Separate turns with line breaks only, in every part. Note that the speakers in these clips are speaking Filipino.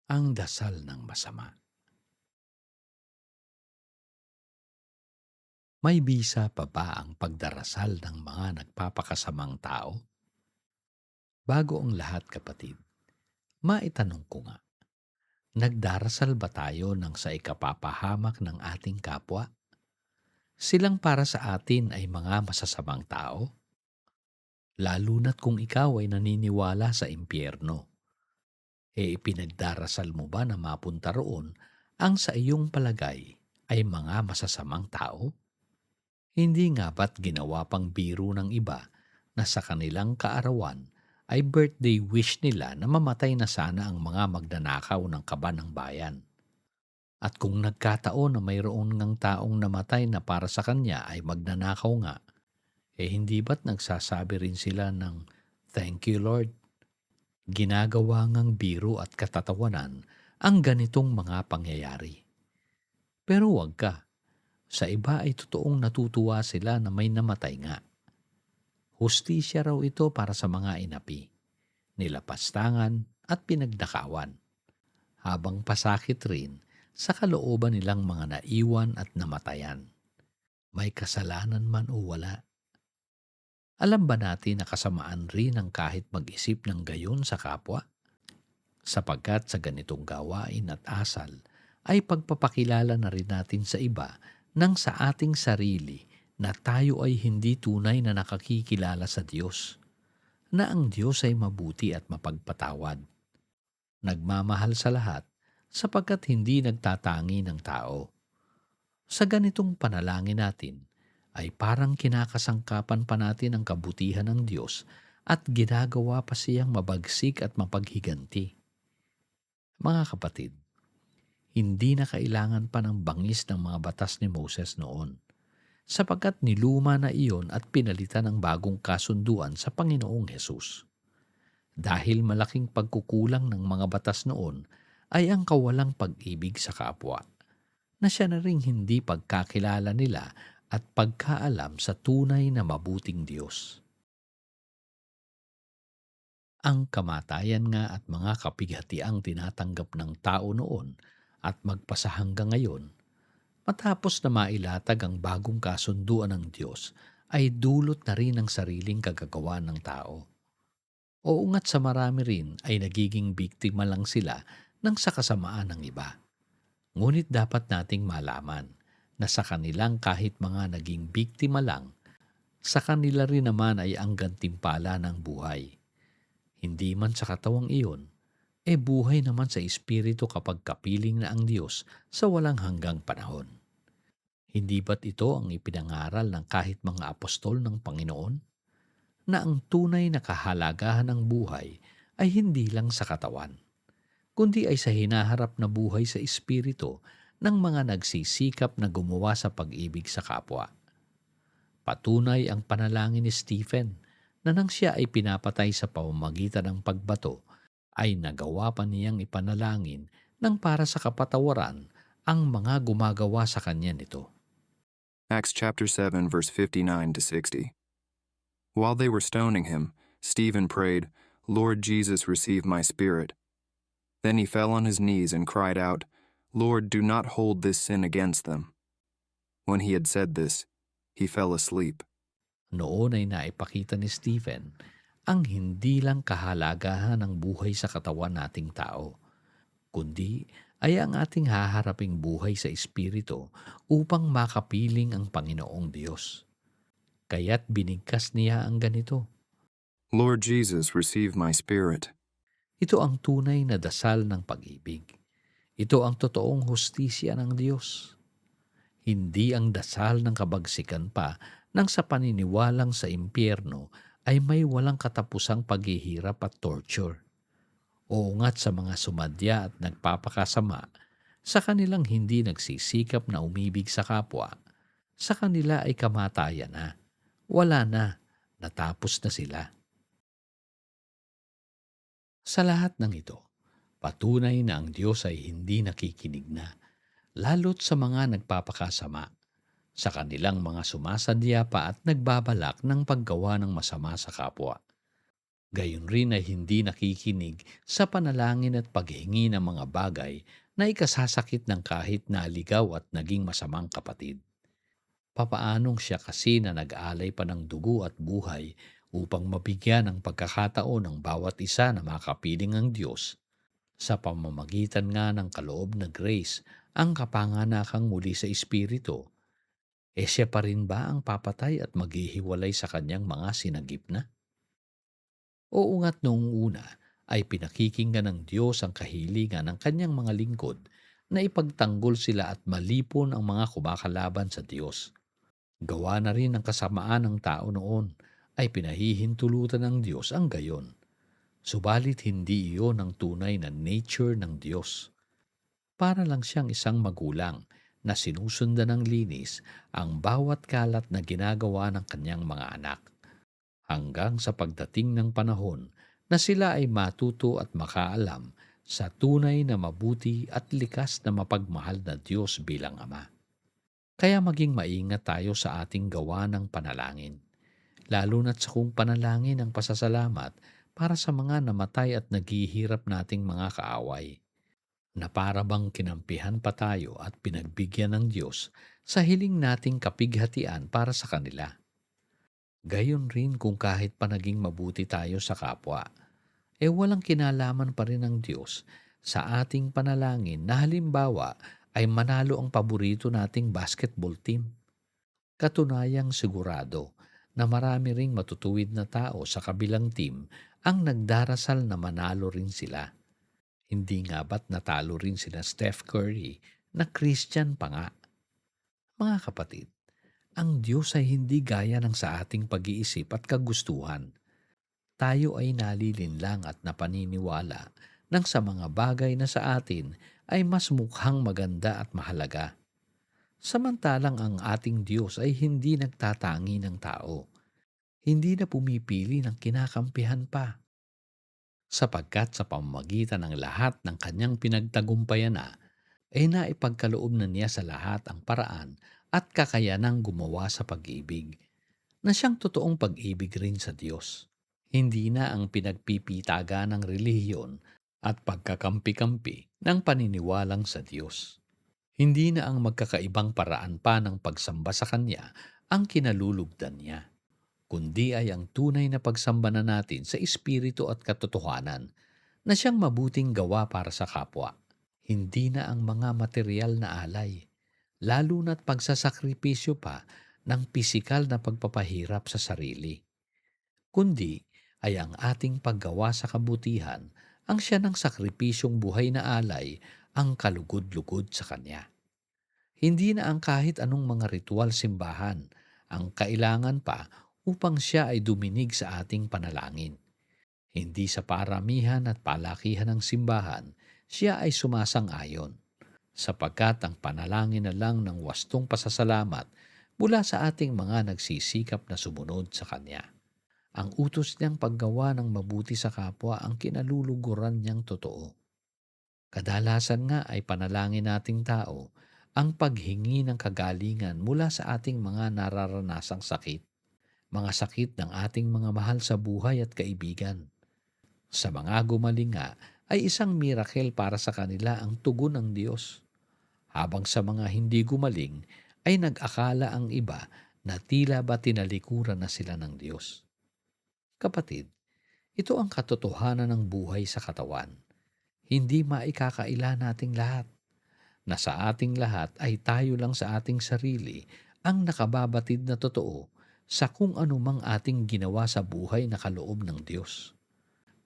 Ang dasal ng masama. May bisa pa ba ang pagdarasal ng mga nagpapakasamang tao? Bago ang lahat, kapatid, maitanong ko nga, nagdarasal ba tayo ng sa ikapapahamak ng ating kapwa? Silang para sa atin ay mga masasamang tao? Lalo na't kung ikaw ay naniniwala sa impyerno, ipinagdarasal mo ba na mapunta roon ang sa iyong palagay ay mga masasamang tao? Hindi nga ba't ginawa pang biro ng iba na sa kanilang kaarawan ay birthday wish nila na mamatay na sana ang mga magnanakaw ng kaba ng bayan? At kung nagkataon na mayroon ngang taong namatay na para sa kanya ay magnanakaw nga, hindi ba't nagsasabi rin sila ng "Thank you, Lord"? Ginagawa ngang biro at katatawanan ang ganitong mga pangyayari. Pero wag ka, sa iba ay totoong natutuwa sila na may namatay nga. Hustisya raw ito para sa mga inapi, nilapastangan at pinagdakawan, habang pasakit rin sa kalooban nilang mga naiwan at namatayan, may kasalanan man o wala. Alam ba natin na kasamaan rin ang kahit mag-isip ng gayon sa kapwa? Sapagkat sa ganitong gawain at asal ay pagpapakilala na rin natin sa iba ng sa ating sarili na tayo ay hindi tunay na nakakikilala sa Diyos, na ang Diyos ay mabuti at mapagpatawad, nagmamahal sa lahat, sapagkat hindi nagtatangi ng tao. Sa ganitong panalangin natin, ay parang kinakasangkapan pa natin ang kabutihan ng Diyos at ginagawa pa siyang mabagsik at mapaghiganti. Mga kapatid, hindi na kailangan pa ng bangis ng mga batas ni Moses noon, sapagkat niluma na iyon at pinalitan ng bagong kasunduan sa Panginoong Hesus. Dahil malaking pagkukulang ng mga batas noon ay ang kawalang pag-ibig sa kapwa, na siya na ring hindi pagkakilala nila at pagkaalam sa tunay na mabuting Diyos. Ang kamatayan nga at mga kapighatiang tinatanggap ng tao noon at magpasa hanggang ngayon, matapos na mailatag ang bagong kasunduan ng Diyos, ay dulot na rin ng sariling kagagawa ng tao. Oo nga't sa marami rin ay nagiging biktima lang sila ng sa kasamaan ng iba. Ngunit dapat nating malaman na sa kanilang kahit mga naging biktima lang, sa kanila rin naman ay ang gantimpala ng buhay. Hindi man sa katawang iyon, buhay naman sa espiritu kapag kapiling na ang Diyos sa walang hanggang panahon. Hindi ba't ito ang ipinangaral ng kahit mga apostol ng Panginoon? Na ang tunay na kahalagahan ng buhay ay hindi lang sa katawan, kundi ay sa hinaharap na buhay sa espiritu ng mga nagsisikap na gumawa sa pag-ibig sa kapwa. Patunay ang panalangin ni Stephen na nang siya ay pinapatay sa pamamagitan ng pagbato, ay nagawa pa niyang ipanalangin ng para sa kapatawaran ang mga gumagawa sa kanya nito.
Acts chapter 7, verse 59 to 60. While they were stoning him, Stephen prayed, "Lord Jesus, receive my spirit." Then he fell on his knees and cried out, "Lord, do not hold this sin against them." When he had said this, he fell asleep.
Noon ay naipakita ni Stephen ang hindi lang kahalagahan ng buhay sa katawan nating tao, kundi ay ang ating haharaping buhay sa espiritu upang makapiling ang Panginoong Diyos. Kaya't binigkas niya ang ganito.
Lord Jesus, receive my spirit.
Ito ang tunay na dasal ng pag-ibig. Ito ang totoong hustisya ng Diyos. Hindi ang dasal ng kabagsikan pa nang sa paniniwalang sa impyerno ay may walang katapusang paghihirap at torture. Oo nga't sa mga sumadya at nagpapakasama, sa kanilang hindi nagsisikap na umibig sa kapwa, sa kanila ay kamatayan na, wala na, natapos na sila. Sa lahat ng ito, patunay na ang Diyos ay hindi nakikinig na, lalo't sa mga nagpapakasama, sa kanilang mga sumasadya pa at nagbabalak ng paggawa ng masama sa kapwa. Gayon rin ay hindi nakikinig sa panalangin at paghingi ng mga bagay na ikasasakit ng kahit naligaw at naging masamang kapatid. Papaanong siya kasi na nag-alay pa ng dugo at buhay upang mabigyan ng pagkakataon ng bawat isa na makapiling ang Diyos sa pamamagitan nga ng kaloob na grace ang kapanganakang muli sa Espiritu, siya pa rin ba ang papatay at maghihiwalay sa kanyang mga sinagip na? Oo nga't noong una ay pinakikinggan ng Diyos ang kahilingan ng kanyang mga lingkod na ipagtanggol sila at malipon ang mga kumakalaban sa Diyos. Gawa na rin ng kasamaan ng tao noon ay pinahihintulutan ng Diyos ang gayon. Subalit hindi iyon ang tunay na nature ng Diyos. Para lang siyang isang magulang na sinusundan ng linis ang bawat kalat na ginagawa ng kanyang mga anak. Hanggang sa pagdating ng panahon na sila ay matuto at makaalam sa tunay na mabuti at likas na mapagmahal na Diyos bilang Ama. Kaya maging maingat tayo sa ating gawa ng panalangin, lalo na't sa kung panalangin ang pasasalamat para sa mga namatay at naghihirap nating mga kaaway, na para bang kinampihan pa tayo at pinagbigyan ng Diyos sa hiling nating kapighatian para sa kanila. Gayon rin kung kahit pa naging mabuti tayo sa kapwa, walang kinalaman pa rin ng Diyos sa ating panalangin na halimbawa ay manalo ang paborito nating basketball team. Katunayang sigurado na marami ring matutuwid na tao sa kabilang team ang nagdarasal na manalo rin sila. Hindi nga ba't natalo rin sila Steph Curry na Christian pa nga? Mga kapatid, ang Diyos ay hindi gaya ng sa ating pag-iisip at kagustuhan. Tayo ay nalilinlang at napaniniwala ng sa mga bagay na sa atin ay mas mukhang maganda at mahalaga. Samantalang ang ating Diyos ay hindi nagtatangi ng tao. Hindi na pumipili ng kinakampihan pa. Sapagkat sa pamamagitan ng lahat ng kanyang pinagtagumpayan na, naipagkaloob na niya sa lahat ang paraan at kakayanang gumawa sa pag-ibig, na siyang totoong pag-ibig rin sa Diyos. Hindi na ang pinagpipitaga ng relihiyon at pagkakampi-kampi ng paniniwalang sa Diyos. Hindi na ang magkakaibang paraan pa ng pagsamba sa Kanya ang kinalulugdan niya, kundi ay ang tunay na pagsamba na natin sa Espiritu at katotohanan na siyang mabuting gawa para sa kapwa. Hindi na ang mga material na alay, lalo na't pagsasakripisyo pa ng pisikal na pagpapahirap sa sarili, kundi ay ang ating paggawa sa kabutihan ang siya ng sakripisyong buhay na alay ang kalugod-lugod sa Kanya. Hindi na ang kahit anong mga ritual simbahan ang kailangan pa upang siya ay duminig sa ating panalangin. Hindi sa paramihan at palakihan ng simbahan siya ay sumasang-ayon, sapagkat ang panalangin na lang ng wastong pasasalamat mula sa ating mga nagsisikap na sumunod sa Kanya. Ang utos niyang paggawa ng mabuti sa kapwa ang kinaluluguran niyang totoo. Kadalasan nga ay panalangin nating tao ang paghingi ng kagalingan mula sa ating mga nararanasang sakit, mga sakit ng ating mga mahal sa buhay at kaibigan. Sa mga gumaling nga ay isang miracle para sa kanila ang tugon ng Diyos, habang sa mga hindi gumaling ay nag-akala ang iba na tila ba tinalikuran na sila ng Diyos. Kapatid, ito ang katotohanan ng buhay sa katawan. Hindi maikakaila nating lahat, na sa ating lahat ay tayo lang sa ating sarili ang nakababatid na totoo sa kung anumang ating ginawa sa buhay na kaloob ng Diyos.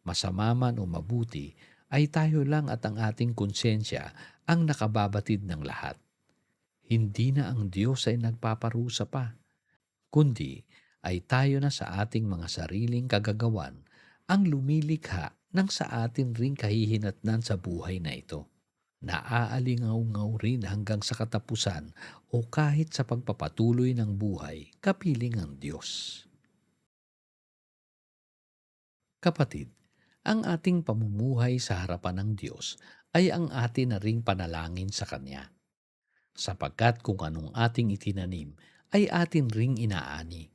Masama man o mabuti ay tayo lang at ang ating konsensya ang nakababatid ng lahat. Hindi na ang Diyos ay nagpaparusa pa, kundi ay tayo na sa ating mga sariling kagagawan ang lumilikha ng sa atin ring kahihinatnan sa buhay na ito. Naaalingaw-ngaw rin hanggang sa katapusan o kahit sa pagpapatuloy ng buhay kapiling ang Diyos. Kapatid, ang ating pamumuhay sa harapan ng Diyos ay ang atin na ring panalangin sa Kanya, sapagkat kung anong ating itinanim ay atin ring inaani.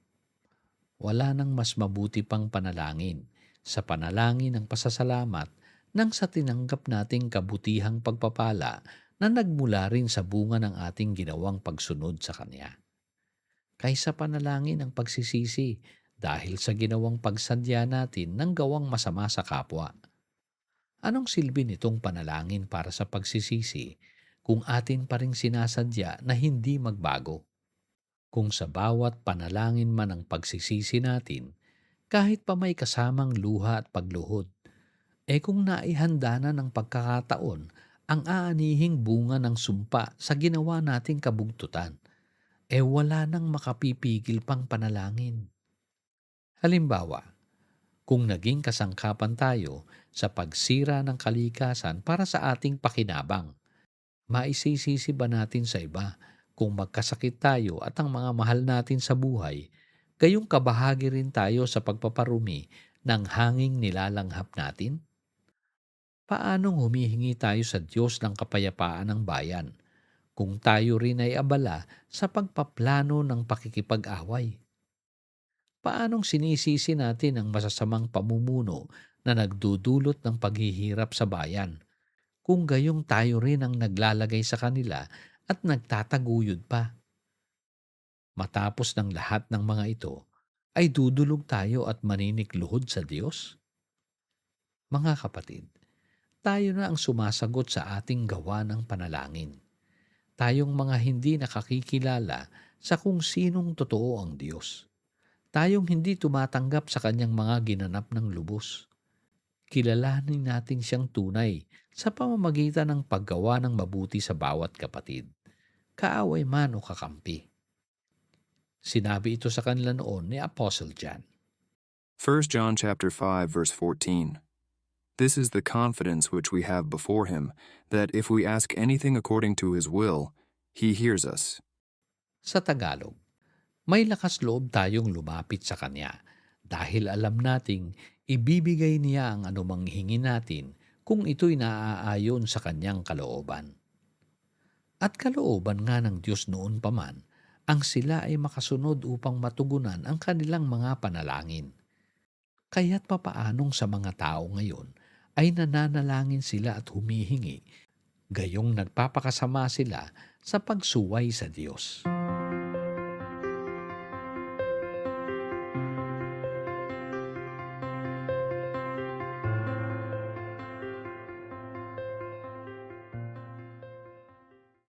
Wala nang mas mabuti pang panalangin sa panalangin ng pasasalamat nang sa tinanggap nating kabutihang pagpapala na nagmula rin sa bunga ng ating ginawang pagsunod sa Kanya. Kaysa panalangin ng pagsisisi dahil sa ginawang pagsadya natin ng gawang masama sa kapwa. Anong silbi nitong panalangin para sa pagsisisi kung atin pa ring sinasadya na hindi magbago? Kung sa bawat panalangin man ng pagsisisi natin, kahit pa may kasamang luha at pagluhod, kung naihanda na ng pagkakataon ang aanihing bunga ng sumpa sa ginawa nating kabugtutan, wala nang makapipigil pang panalangin. Halimbawa, kung naging kasangkapan tayo sa pagsira ng kalikasan para sa ating pakinabang, maisisisi ba natin sa iba kung magkasakit tayo at ang mga mahal natin sa buhay, gayong kabahagi rin tayo sa pagpaparumi ng hanging nilalanghap natin? Paanong humihingi tayo sa Diyos ng kapayapaan ng bayan kung tayo rin ay abala sa pagpaplano ng pakikipag-away? Paanong sinisisi natin ang masasamang pamumuno na nagdudulot ng paghihirap sa bayan kung gayong tayo rin ang naglalagay sa kanila at nagtataguyod pa? Matapos ng lahat ng mga ito, ay dudulog tayo at maninikluhod sa Diyos? Mga kapatid, tayo na ang sumasagot sa ating gawa ng panalangin. Tayong mga hindi nakakikilala sa kung sinong totoo ang Diyos. Tayong hindi tumatanggap sa kanyang mga ginanap ng lubos. Kilalanin natin siyang tunay sa pamamagitan ng paggawa ng mabuti sa bawat kapatid, kaaway man o kakampi. Sinabi ito sa kanila noon ni Apostle John.
1 John chapter 5 verse 14. This is the confidence which we have before him, that if we ask anything according to his will, he hears us.
Sa Tagalog, may lakas loob tayong lumapit sa Kanya dahil alam nating ibibigay niya ang anumang hingin natin kung ito'y naaayon sa Kanyang kalooban. At kalooban nga ng Diyos noon pa man, ang sila ay makasunod upang matugunan ang kanilang mga panalangin. Kaya't papaanong sa mga tao ngayon ay nananalangin sila at humihingi, gayong nagpapakasama sila sa pagsuway sa Diyos.